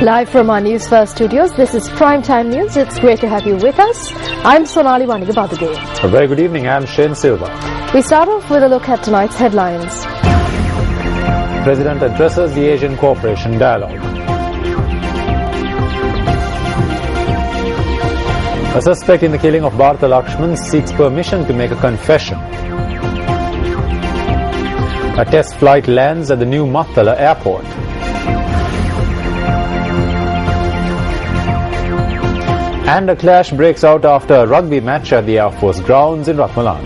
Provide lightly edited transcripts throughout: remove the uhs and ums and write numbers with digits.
Live from our News First studios, this is Primetime News. It's great to have you with us. I'm Sonali Wanigabadage. A very good evening. I'm Shane Silva. We start off with a look at tonight's headlines. President addresses the Asian Cooperation Dialogue. A suspect in the killing of Bharata Lakshman seeks permission to make a confession. A test flight lands at the new Mattala airport. And a clash breaks out after a rugby match at the Air Force grounds in Ratmalan.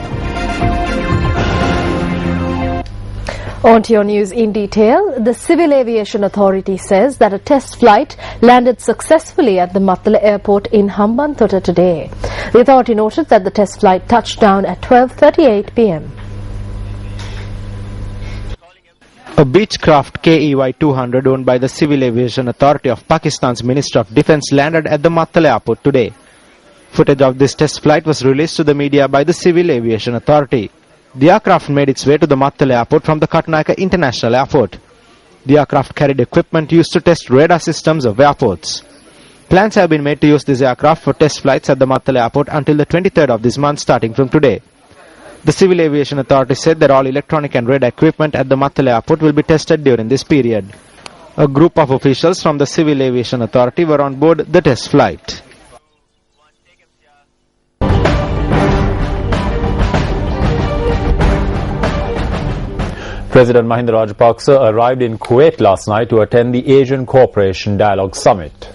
On to your news in detail. The Civil Aviation Authority says that a test flight landed successfully at the Mattala airport in Hambantota today. The authority noted that the test flight touched down at 12:38 p.m. A Beechcraft KEY-200 owned by the Civil Aviation Authority of Pakistan's Ministry of Defence landed at the Mattala airport today. Footage of this test flight was released to the media by the Civil Aviation Authority. The aircraft made its way to the Mattala airport from the Katnayaka International Airport. The aircraft carried equipment used to test radar systems of airports. Plans have been made to use this aircraft for test flights at the Mattala airport until the 23rd of this month, starting from today. The Civil Aviation Authority said that all electronic and radar equipment at the Mattala airport will be tested during this period. A group of officials from the Civil Aviation Authority were on board the test flight. President Mahinda Rajapaksa arrived in Kuwait last night to attend the Asian Cooperation Dialogue Summit.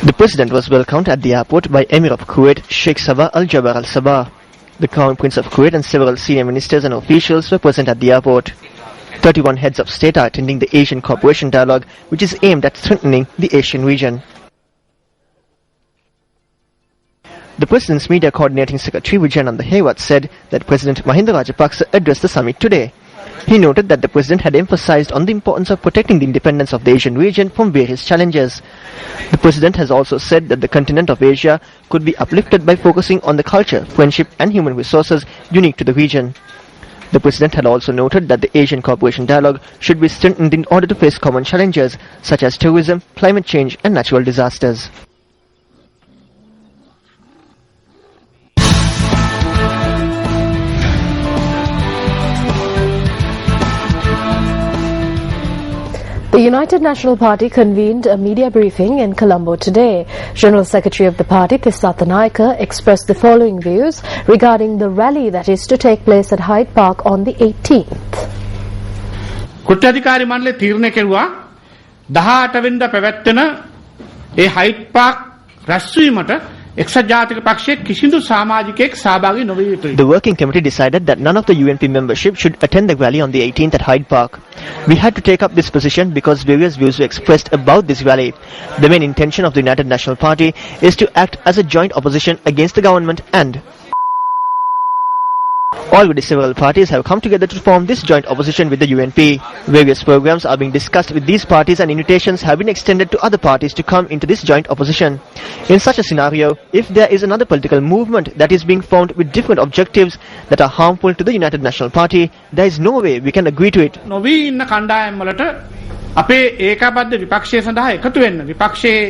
The President was welcomed at the airport by Emir of Kuwait, Sheikh Sabah Al Jaber Al Sabah. The Crown Prince of Kuwait and several senior ministers and officials were present at the airport. 31 heads of state are attending the Asian Cooperation Dialogue, which is aimed at strengthening the Asian region. The President's Media Coordinating Secretary Vijayananda Hewat said that President Mahinda Rajapaksa addressed the summit today. He noted that the President had emphasized on the importance of protecting the independence of the Asian region from various challenges. The President has also said that the continent of Asia could be uplifted by focusing on the culture, friendship and human resources unique to the region. The President had also noted that the Asian Cooperation Dialogue should be strengthened in order to face common challenges such as terrorism, climate change and natural disasters. The United National Party convened a media briefing in Colombo today. General Secretary of the party, Tissata Naika, expressed the following views regarding the rally that is to take place at Hyde Park on the 18th. කුට්ටාධිකාරී මණ්ඩලය තීරණය කෙරුවා 18 වෙනිදා පැවැත්වෙන ඒ hide Park රැස්වීමට එක්සත් ජාතික පක්ෂයේ කිසිදු සමාජිකයෙක් සහභාගී නොවිය යුතුයි. The working committee decided that none of the UNP membership should attend the rally on the 18th at Hyde Park. We had to take up this position because various views were expressed about this rally. The main intention of the United National Party is to act as a joint opposition against the government and already several parties have come together to form this joint opposition with the UNP. Various programs are being discussed with these parties and invitations have been extended to other parties to come into this joint opposition. In such a scenario, if there is another political movement that is being formed with different objectives that are harmful to the United National Party, there is no way we can agree to it. නොවි ඉන්න කණ්ඩායම් වලට අපේ ඒකාබද්ධ විපක්ෂය සඳහා එකතු වෙන්න විපක්ෂයේ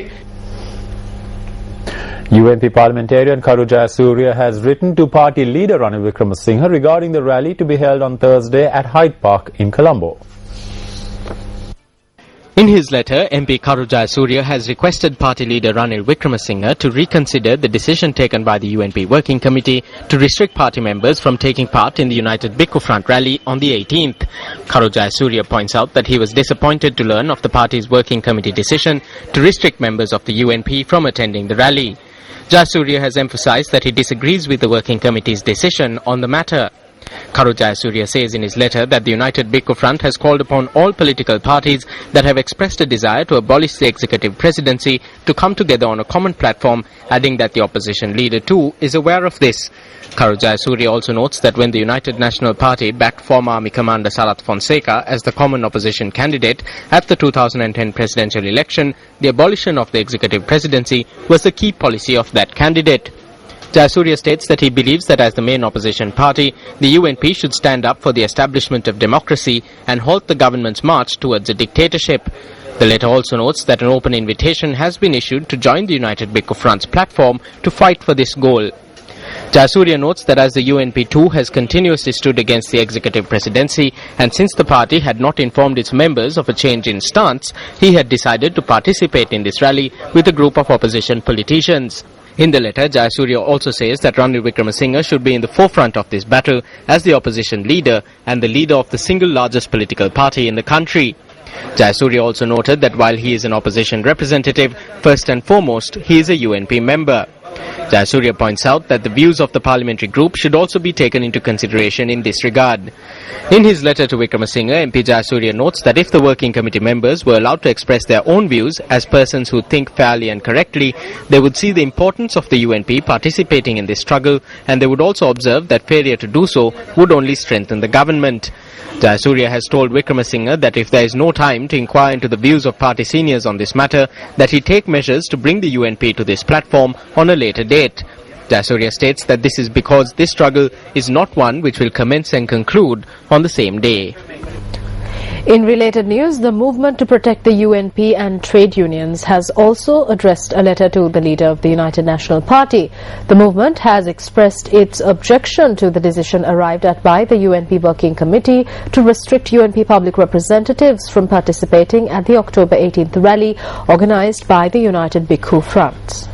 UNP parliamentarian Karu Jayasuriya has written to party leader Ranil Wickremesinghe regarding the rally to be held on Thursday at Hyde Park in Colombo. In his letter, MP Karu Jayasuriya has requested party leader Ranil Wickremesinghe to reconsider the decision taken by the UNP Working Committee to restrict party members from taking part in the United Bhikkhu Front rally on the 18th. Karu Jayasuriya points out that he was disappointed to learn of the party's Working Committee decision to restrict members of the UNP from attending the rally. Jayasuriya has emphasized that he disagrees with the Working Committee's decision on the matter. Karu Jayasuriya says in his letter that the United Bhikkhu Front has called upon all political parties that have expressed a desire to abolish the executive presidency to come together on a common platform, adding that the opposition leader too is aware of this. Karu Jayasuriya also notes that when the United National Party backed former Army Commander Sarath Fonseca as the common opposition candidate at the 2010 presidential election, the abolition of the executive presidency was the key policy of that candidate. Jayasuriya states that he believes that as the main opposition party, the UNP should stand up for the establishment of democracy and halt the government's march towards a dictatorship. The letter also notes that an open invitation has been issued to join the United Bhikkhu Front's platform to fight for this goal. Jayasuriya notes that as the UNP too has continuously stood against the executive presidency, and since the party had not informed its members of a change in stance, he had decided to participate in this rally with a group of opposition politicians. In the letter, Jayasuriya also says that Ranil Wickremesinghe should be in the forefront of this battle as the opposition leader and the leader of the single largest political party in the country. Jayasuriya also noted that while he is an opposition representative, first and foremost, he is a UNP member. Jayasuriya points out that the views of the parliamentary group should also be taken into consideration in this regard. In his letter to Wickremesinghe, MP Jayasuriya notes that if the working committee members were allowed to express their own views as persons who think fairly and correctly, they would see the importance of the UNP participating in this struggle, and they would also observe that failure to do so would only strengthen the government. Jayasuriya has told Wickremesinghe that if there is no time to inquire into the views of party seniors on this matter, that he take measures to bring the UNP to this platform on a later date. Jayasuriya states that this is because this struggle is not one which will commence and conclude on the same day. In related news, the movement to protect the UNP and trade unions has also addressed a letter to the leader of the United National Party. The movement has expressed its objection to the decision arrived at by the UNP Working Committee to restrict UNP public representatives from participating at the October 18th rally organised by the United Bhikkhu Front.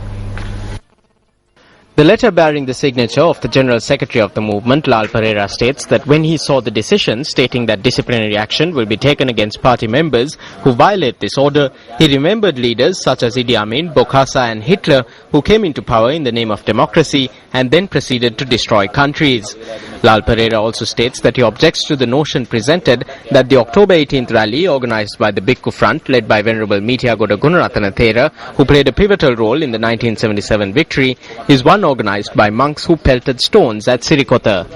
The letter bearing the signature of the General Secretary of the movement, Lal Pereira, states that when he saw the decision stating that disciplinary action will be taken against party members who violate this order, he remembered leaders such as Idi Amin, Bokassa and Hitler who came into power in the name of democracy and then proceeded to destroy countries. Lal Pereira also states that he objects to the notion presented that the October 18th rally organised by the Bhikkhu Front led by Venerable Meetiyagoda Gunaratana Thera, who played a pivotal role in the 1977 victory, is one organised by monks who pelted stones at Sirikota.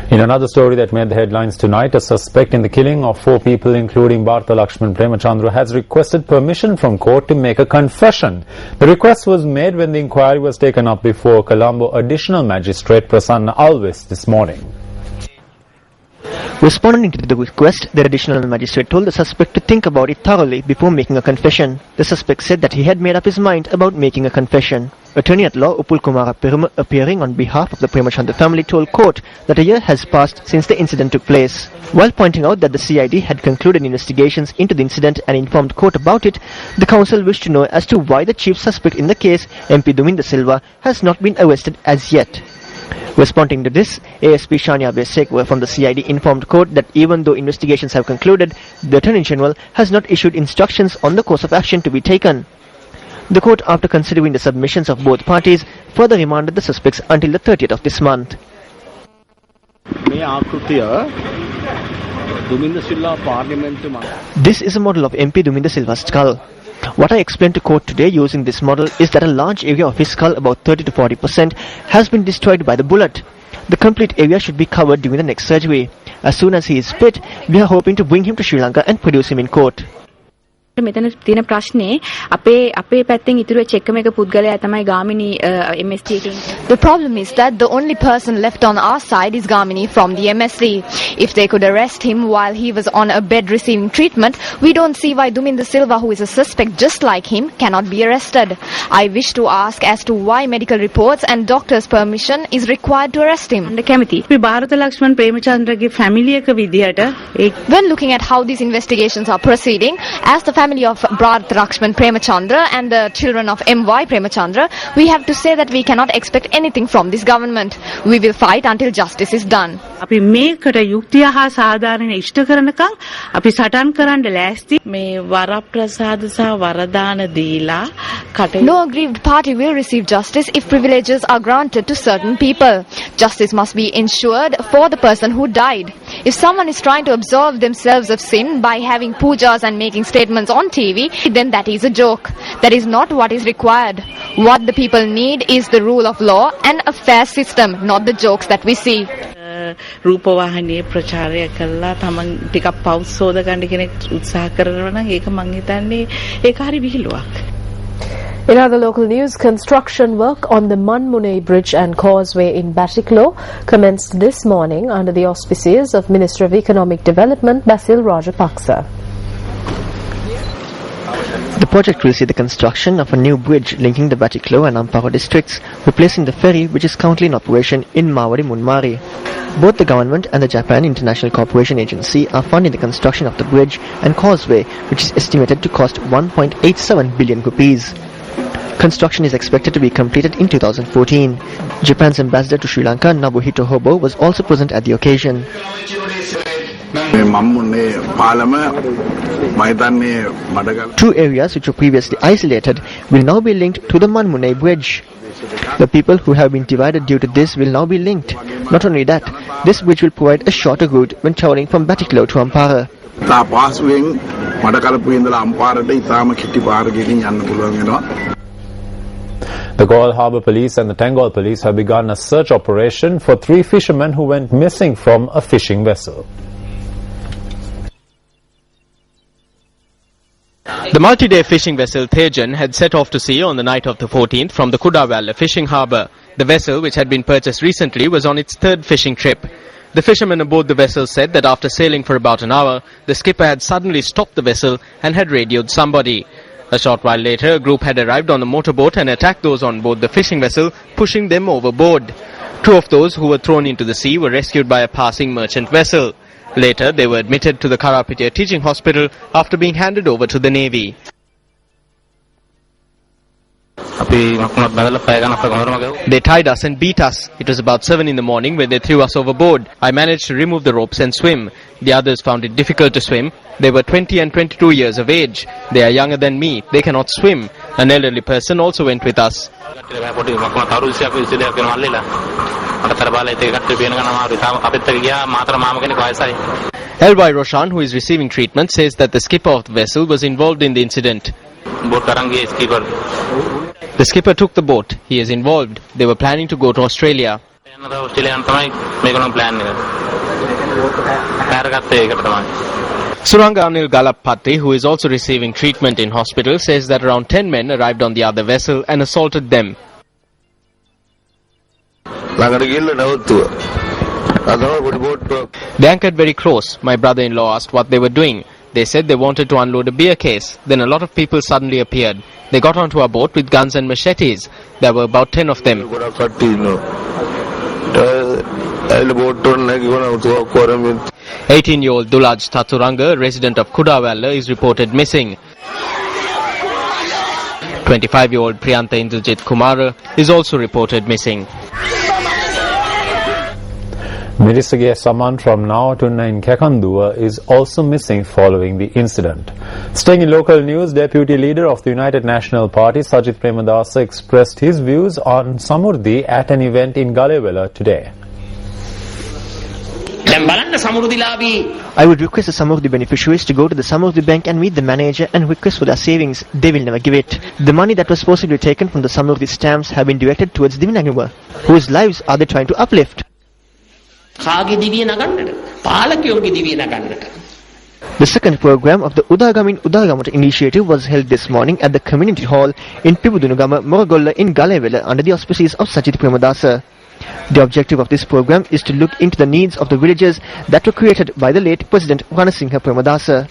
In another story that made the headlines tonight, a suspect in the killing of 4 people, including Bharta Lakshman Premachandra, has requested permission from court to make a confession. The request was made when the inquiry was taken up before Colombo Additional Magistrate Prasanna Alves this morning. Responding to the request, the additional magistrate told the suspect to think about it thoroughly before making a confession. The suspect said that he had made up his mind about making a confession. Attorney-at-law Upul Kumara Peruma, appearing on behalf of the Premachandra family, told court that a year has passed since the incident took place. While pointing out that the CID had concluded investigations into the incident and informed court about it, the counsel wished to know as to why the chief suspect in the case, MP Duminda Silva, has not been arrested as yet. Responding to this, ASP Shania Besekwa from the CID informed court that even though investigations have concluded, the Attorney General has not issued instructions on the course of action to be taken. The court, after considering the submissions of both parties, further remanded the suspects until the 30th of this month. This is a model of MP Duminda Silva's skull. What I explained to court today using this model is that a large area of his skull, about 30 to 40%, has been destroyed by the bullet. The complete area should be covered during the next surgery. As soon as he is fit, we are hoping to bring him to Sri Lanka and produce him in court. මෙතන තියෙන ප්‍රශ්නේ අපේ පැත්තෙන් ඉතුරු වෙච්ච එකම එක පුද්ගලයා තමයි ගාමිණී MST එකෙන්. The problem is that the only person left on our side is Gamini from the MSC. If they could arrest him while he was on a bed receiving treatment, we don't see why Duminda Silva, who is a suspect just like him, cannot be arrested. I wish to ask as to why medical reports and doctor's permission is required to arrest him. කැමති. අපි බාරත Lakshman ප්‍රේමචන්ද්‍රගේ family එක විදියට When looking at how these investigations are proceeding, as the family of Bharat Lakshman Premachandra and the children of M.Y. Premachandra, we have to say that we cannot expect anything from this government. We will fight until justice is done. අපි මේකට යුක්තිය හා සාධාරණ ඉෂ්ට කරනකම් අපි සටන් කරන්න ලෑස්ති මේ වරප්‍රසාද සහ වරදාන දීලා No aggrieved party will receive justice if privileges are granted to certain people. Justice must be ensured for the person who died. If someone is trying to absolve themselves of sin by having pujas and making statements on TV, then that is a joke. That is not what is required. What the people need is the rule of law and a fair system, not the jokes that we see. රූපවාහිනියේ ප්‍රචාරය කළා තමන් ටිකක් පවුස් සෝද ගන්න කෙනෙක් උත්සාහ කරනවා නම් ඒක මං හිතන්නේ ඒක හරි විහිළුවක්. In other local news, construction work on the Manmunai Bridge and Causeway in Batiklo commenced this morning under the auspices of Minister of Economic Development Basil Rajapaksa. The project will see the construction of a new bridge linking the Batiklo and Amparo districts, replacing the ferry which is currently in operation in Mawari Munmari. Both the government and the Japan International Cooperation Agency are funding the construction of the bridge and causeway, which is estimated to cost 1.87 billion rupees. Construction is expected to be completed in 2014. Japan's ambassador to Sri Lanka, Nobuhito Hobo, was also present at the occasion. Two areas which were previously isolated will now be linked to the Manmunai Bridge. The people who have been divided due to this will now be linked. Not only that, this bridge will provide a shorter route when travelling from Batiklo to Ampara. The Galle Harbour Police and the Tangol Police have begun a search operation for 3 fishermen who went missing from a fishing vessel. The multi-day fishing vessel Thejan had set off to sea on the night of the 14th from the Kudawalla fishing harbour. The vessel, which had been purchased recently, was on its 3rd fishing trip. The fishermen aboard the vessel said that after sailing for about an hour, the skipper had suddenly stopped the vessel and had radioed somebody. A short while later, a group had arrived on the motorboat and attacked those on board the fishing vessel, pushing them overboard. 2 of those who were thrown into the sea were rescued by a passing merchant vessel. Later, they were admitted to the Karapitia Teaching Hospital after being handed over to the Navy. They tied us and beat us. It was about 7 in the morning when they threw us overboard. I managed to remove the ropes and swim. The others found it difficult to swim. They were 20 and 22 years of age. They are younger than me. They cannot swim. An elderly person also went with us. L.Y. Roshan, who is receiving treatment, says that the skipper of the vessel was involved in the incident. The skipper took the boat. He is involved. They were planning to go to Australia. Suranga Anil Galappatti, who is also receiving treatment in hospital, says that around 10 men arrived on the other vessel and assaulted them. They anchored very close. My brother-in-law asked what they were doing. They said they wanted to unload a beer case. Then a lot of people suddenly appeared. They got onto our boat with guns and machetes. There were about 10 of them. 18-year-old Dulaj Taturanga, resident of Kudawalla, is reported missing. 25-year-old Priyanta Indrajit Kumara is also reported missing. Mirisage Saman from Nawatuna in Kekandua is also missing following the incident. Staying in local news, Deputy Leader of the United National Party, Sajith Premadasa, expressed his views on Samurdhi at an event in Galewala today. I would request the Samurdhi beneficiaries to go to the Samurdhi bank and meet the manager and request for their savings. They will never give it. The money that was supposedly taken from the Samurdhi stamps have been directed towards Divinaguma. Whose lives are they trying to uplift? The second program of the Udagamin Udagamata initiative was held this morning at the community hall in Pibudunugama, Morogolla in Galewala under the auspices of Sajith Premadasa. The objective of this program is to look into the needs of the villages that were created by the late President Ranasinghe Premadasa.